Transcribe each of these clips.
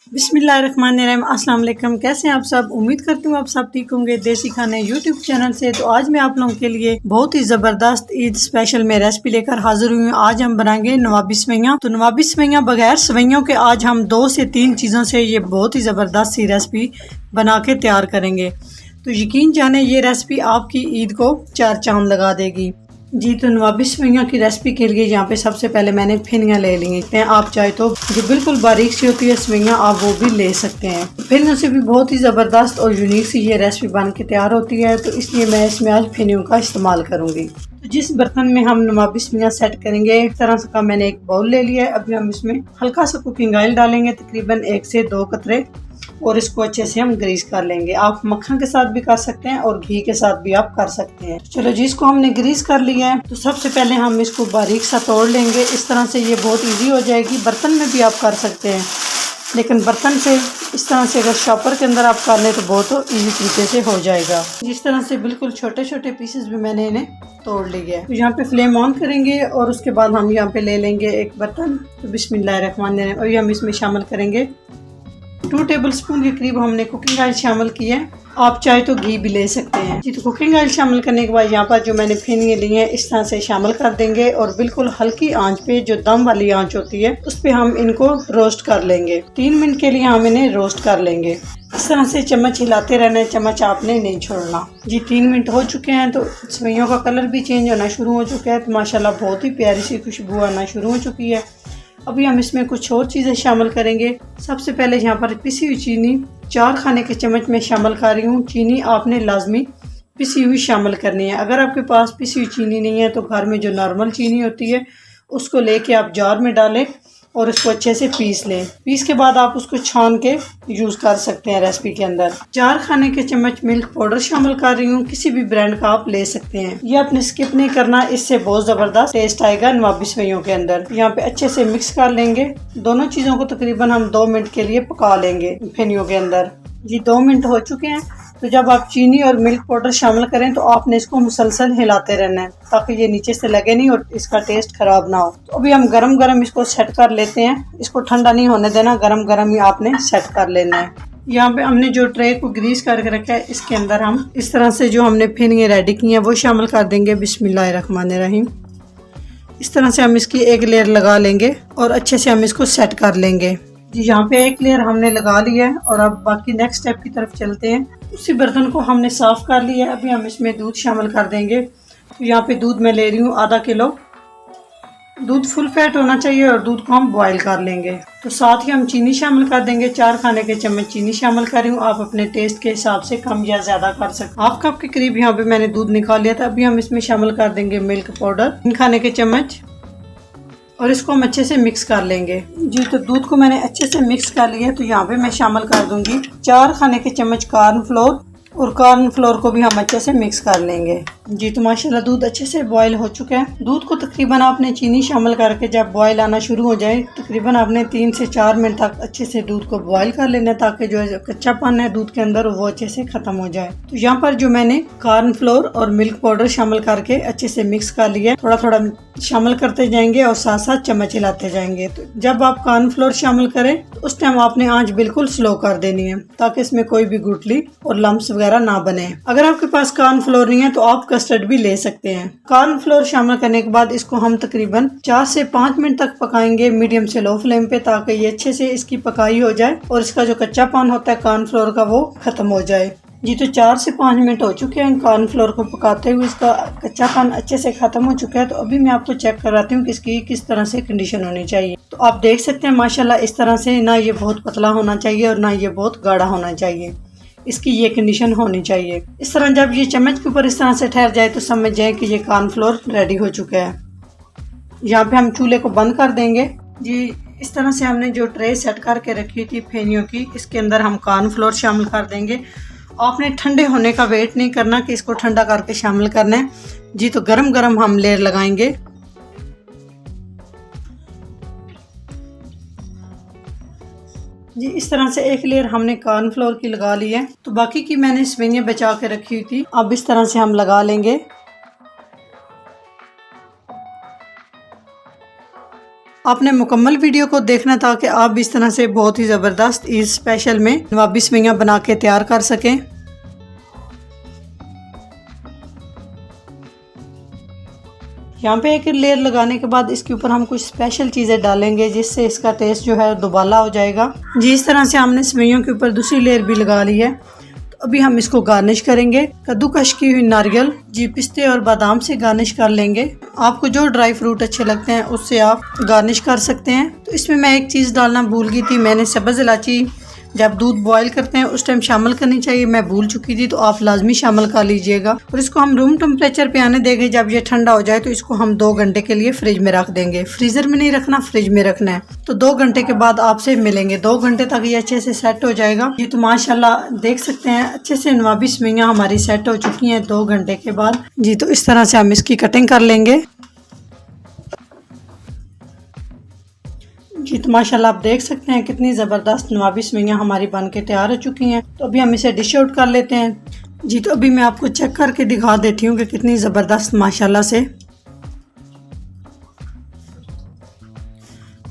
बिस्मिल्लाहिर्रहमानिर्रहीम। अस्सलाम वालेकुम। कैसे हैं आप सब? उम्मीद करती हूँ आप सब ठीक होंगे। देसी खाने यूट्यूब चैनल से तो आज मैं आप लोगों के लिए बहुत ही ज़बरदस्त ईद स्पेशल में रेसिपी लेकर हाजिर हुई हूँ। आज हम बनाएंगे नवाबी सेवइयाँ। तो नवाबी सेवइयाँ बगैर सेवइयों के आज हम 2 से 3 चीज़ों से ये बहुत ही ज़बरदस्त सी रेसिपी बना के तैयार करेंगे। तो यकीन जाने ये रेसिपी आपकी ईद को 4 चांद लगा देगी। जी तो नवाबी सेवइयाँ की रेसिपी के लिए यहाँ पे सबसे पहले मैंने फेनियाँ ले ली हैं। आप चाहे तो जो बिल्कुल बारीक सी होती है सेवइयाँ आप वो भी ले सकते हैं। फेनियों से भी बहुत ही ज़बरदस्त और यूनिक सी ये रेसिपी बन के तैयार होती है, तो इसलिए मैं इसमें आज फेनियों का इस्तेमाल करूँगी। तो जिस बर्तन में हम नवाबी सेवइयाँ सेट करेंगे इस तरह का मैंने एक बाउल ले लिया है। अभी हम इसमें हल्का सा कुकिंग ऑयल डालेंगे, तकरीबन 1 से 2 कतरे, और इसको अच्छे से हम ग्रीस कर लेंगे। आप मक्खन के साथ भी कर सकते हैं और घी के साथ भी आप कर सकते हैं। चलो जी, इसको हमने ग्रीस कर लिया है। तो सबसे पहले हम इसको बारीक सा तोड़ लेंगे। इस तरह से ये बहुत इजी हो जाएगी। बर्तन में भी आप कर सकते हैं, लेकिन बर्तन से इस तरह से अगर शॉपर के अंदर आप कर लें तो बहुत इजी तरीके से हो जाएगा। जिस तरह से बिल्कुल छोटे छोटे पीसेस भी मैंने इन्हें तोड़ लिया है। तो यहाँ पे फ्लेम ऑन करेंगे और उसके बाद हम यहाँ पे ले लेंगे एक बर्तन। तो बिस्मिल्लाहिर्रहमानिर्रहीम। अभी हम इसमें शामिल करेंगे 2 टेबलस्पून के करीब हमने कुकिंग ऑयल शामिल किया है। आप चाहे तो घी भी ले सकते हैं। जी तो कुकिंग ऑयल शामिल करने के बाद यहाँ पर जो मैंने फेनियाँ ली हैं इस तरह से शामिल कर देंगे और बिल्कुल हल्की आंच पे, जो दम वाली आंच होती है, उस पे हम इनको रोस्ट कर लेंगे। 3 मिनट के लिए हम इन्हें रोस्ट कर लेंगे। इस तरह से चम्मच हिलाते रहना है, चम्मच आपने नहीं छोड़ना। जी 3 मिनट हो चुके हैं तो सेवइयों का कलर भी चेंज होना शुरू हो चुका है। तो माशाल्लाह बहुत ही प्यारी सी खुशबू आना शुरू हो चुकी है। अभी हम इसमें कुछ और चीज़ें शामिल करेंगे। सबसे पहले यहाँ पर पिसी हुई चीनी 4 खाने के चम्मच में शामिल कर रही हूँ। चीनी आपने लाजमी पिसी हुई शामिल करनी है। अगर आपके पास पिसी हुई चीनी नहीं है तो घर में जो नॉर्मल चीनी होती है उसको लेके आप जार में डालें और उसको अच्छे से पीस लें। पीस के बाद आप उसको छान के यूज़ कर सकते हैं रेसिपी के अंदर। 4 खाने के चम्मच मिल्क पाउडर शामिल कर रही हूँ। किसी भी ब्रांड का आप ले सकते हैं, ये आपने स्किप नहीं करना, इससे बहुत ज़बरदस्त टेस्ट आएगा नवाबी सेवइयों के अंदर। यहाँ पे अच्छे से मिक्स कर लेंगे। दोनों चीज़ों को तकरीबन हम 2 मिनट के लिए पका लेंगे फेनियों के अंदर। जी 2 मिनट हो चुके हैं। तो जब आप चीनी और मिल्क पाउडर शामिल करें तो आपने इसको मुसलसल हिलाते रहना है ताकि ये नीचे से लगे नहीं और इसका टेस्ट खराब ना हो। तो अभी हम गरम गरम इसको सेट कर लेते हैं। इसको ठंडा नहीं होने देना, गरम गरम ही आपने सेट कर लेना है। यहाँ पे हमने जो ट्रे को ग्रीस करके रखा है इसके अंदर हम इस तरह से जो हमने फेनियाँ रेडी की हैं वो शामिल कर देंगे। बिस्मिल्लाहिर्रहमानिर्रहीम। इस तरह से हम इसकी एक लेयर लगा लेंगे और अच्छे से हम इसको सेट कर लेंगे। जी यहाँ पे एक लेयर हमने लगा लिया है और अब बाकी नेक्स्ट स्टेप की तरफ चलते हैं। उसी बर्तन को हमने साफ़ कर लिया है। अभी हम इसमें दूध शामिल कर देंगे। तो यहाँ पे दूध मैं ले रही हूँ आधा किलो। दूध फुल फैट होना चाहिए और दूध को हम बॉईल कर लेंगे। तो साथ ही हम चीनी शामिल कर देंगे। 4 खाने के चम्मच चीनी शामिल कर रही हूँ। आप अपने टेस्ट के हिसाब से कम या ज़्यादा कर सकते हैं। 1/2 कप के करीब यहाँ पे मैंने दूध निकाल लिया था। अभी हम इसमें शामिल कर देंगे मिल्क पाउडर 3 खाने के चम्मच और इसको हम अच्छे से मिक्स कर लेंगे। जी तो दूध को मैंने अच्छे से मिक्स कर लिया है। तो यहाँ पे मैं शामिल कर दूंगी 4 खाने के चम्मच कॉर्न फ्लोर और कॉर्न फ्लोर को भी हम अच्छे से मिक्स कर लेंगे। जी तो माशाल्लाह दूध अच्छे से बॉईल हो चुका है। दूध को तकरीबन आपने चीनी शामिल करके जब बॉईल आना शुरू हो जाए तकरीबन आपने 3 से 4 मिनट तक अच्छे से दूध को बॉईल कर लेना है ताकि जो कच्चापन है दूध के अंदर वो अच्छे से ख़त्म हो जाए। तो यहाँ पर जो मैंने कॉर्न फ्लोर और मिल्क पाउडर शामिल करके अच्छे से मिक्स कर लिया है, थोड़ा थोड़ा शामिल करते जाएंगे और साथ साथ चम्मच हिलाते जाएंगे। तो जब आप कॉर्न फ्लोर शामिल करें तो उस टाइम आपने आंच बिल्कुल स्लो कर देनी है ताकि इसमें कोई भी गुठली और लम्स वगैरह ना बने। अगर आपके पास कॉर्न फ्लोर नहीं है तो आप कस्टर्ड भी ले सकते हैं। कॉर्न फ्लोर शामिल करने के बाद इसको हम तकरीबन 4 से 5 मिनट तक पकाएंगे मीडियम से लो फ्लेम पे ताकि ये अच्छे से इसकी पकाई हो जाए और इसका जो कच्चापन होता है कॉर्न फ्लोर का वो खत्म हो जाए। जी तो 4 से 5 मिनट हो चुके हैं कॉर्न फ्लोर को पकाते हुए, इसका कच्चापन अच्छे से ख़त्म हो चुका है। तो अभी मैं आपको चेक करवाती हूँ कि इसकी किस तरह से कंडीशन होनी चाहिए। तो आप देख सकते हैं माशाल्लाह इस तरह से, ना ये बहुत पतला होना चाहिए और ना ये बहुत गाढ़ा होना चाहिए, इसकी ये कंडीशन होनी चाहिए। इस तरह जब ये चम्मच के ऊपर इस तरह से ठहर जाए तो समझ जाए कि ये कॉर्न फ्लोर रेडी हो चुका है। यहाँ पे हम चूल्हे को बंद कर देंगे। जी इस तरह से हमने जो ट्रे सेट करके रखी थी फेनियों की, इसके अंदर हम कॉर्न फ्लोर शामिल कर देंगे। आपने ठंडे होने का वेट नहीं करना कि इसको ठंडा करके शामिल करना है। जी तो गरम गरम हम लेयर लगाएंगे। जी इस तरह से एक लेयर हमने कॉर्न फ्लोर की लगा ली है। तो बाकी की मैंने सेवइयां बचा के रखी हुई थी, अब इस तरह से हम लगा लेंगे। आपने मुकम्मल वीडियो को देखना था कि आप इस तरह से बहुत ही ज़बरदस्त ईद स्पेशल में नवाबी सेवइयां बना के तैयार कर सकें। यहाँ पे एक लेयर लगाने के बाद इसके ऊपर हम कुछ स्पेशल चीज़ें डालेंगे जिससे इसका टेस्ट जो है दुबाला हो जाएगा। जी इस तरह से हमने सेवइयों के ऊपर दूसरी लेयर भी लगा ली है। तो अभी हम इसको गार्निश करेंगे। कद्दूकश की हुई नारियल, जी पिस्ते और बादाम से गार्निश कर लेंगे। आपको जो ड्राई फ्रूट अच्छे लगते हैं उससे आप गार्निश कर सकते हैं। तो इसमें मैं एक चीज़ डालना भूल गई थी, मैंने सब्ज़ इलायची जब दूध बॉईल करते हैं उस टाइम शामिल करनी चाहिए, मैं भूल चुकी थी, तो आप लाजमी शामिल कर लीजिएगा। और इसको हम रूम टेम्परेचर पे आने देंगे। जब ये ठंडा हो जाए तो इसको हम 2 घंटे के लिए फ्रिज में रख देंगे। फ्रीज़र में नहीं रखना, फ्रिज में रखना है। तो 2 घंटे के बाद आपसे मिलेंगे। 2 घंटे तक ये अच्छे से सेट हो जाएगा। ये तो माशाल्लाह देख सकते हैं अच्छे से नवाबी सेवइयां हमारी सेट हो चुकी हैं 2 घंटे के बाद। जी तो इस तरह से हम इसकी कटिंग कर लेंगे। जी तो माशाल्लाह आप देख सकते हैं कितनी ज़बरदस्त नवाबी सेवइयां हमारी बन के तैयार हो चुकी हैं। तो अभी हम इसे डिश आउट कर लेते हैं। जी तो अभी मैं आपको चेक करके दिखा देती हूँ कि कितनी ज़बरदस्त माशाल्लाह से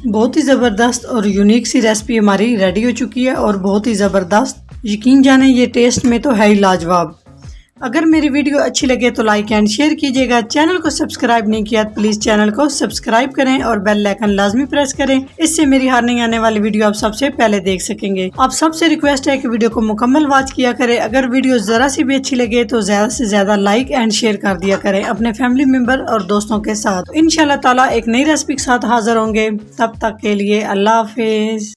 बहुत ही ज़बरदस्त और यूनिक सी रेसिपी हमारी रेडी हो चुकी है और बहुत ही ज़बरदस्त। यकीन जाने ये टेस्ट में तो है ही लाजवाब। अगर मेरी वीडियो अच्छी लगे तो लाइक एंड शेयर कीजिएगा। चैनल को सब्सक्राइब नहीं किया तो प्लीज़ चैनल को सब्सक्राइब करें और बेल आइकन लाजमी प्रेस करें। इससे मेरी हर नई आने वाली वीडियो आप सबसे पहले देख सकेंगे। आप सबसे रिक्वेस्ट है कि वीडियो को मुकम्मल वॉच किया करें। अगर वीडियो ज़रा सी भी अच्छी लगे तो ज़्यादा से ज़्यादा लाइक एंड शेयर कर दिया करें अपने फैमिली मेम्बर और दोस्तों के साथ। इंशाल्लाह ताला एक नई रेसिपी के साथ हाजिर होंगे। तब तक के लिए अल्लाह हाफिज़।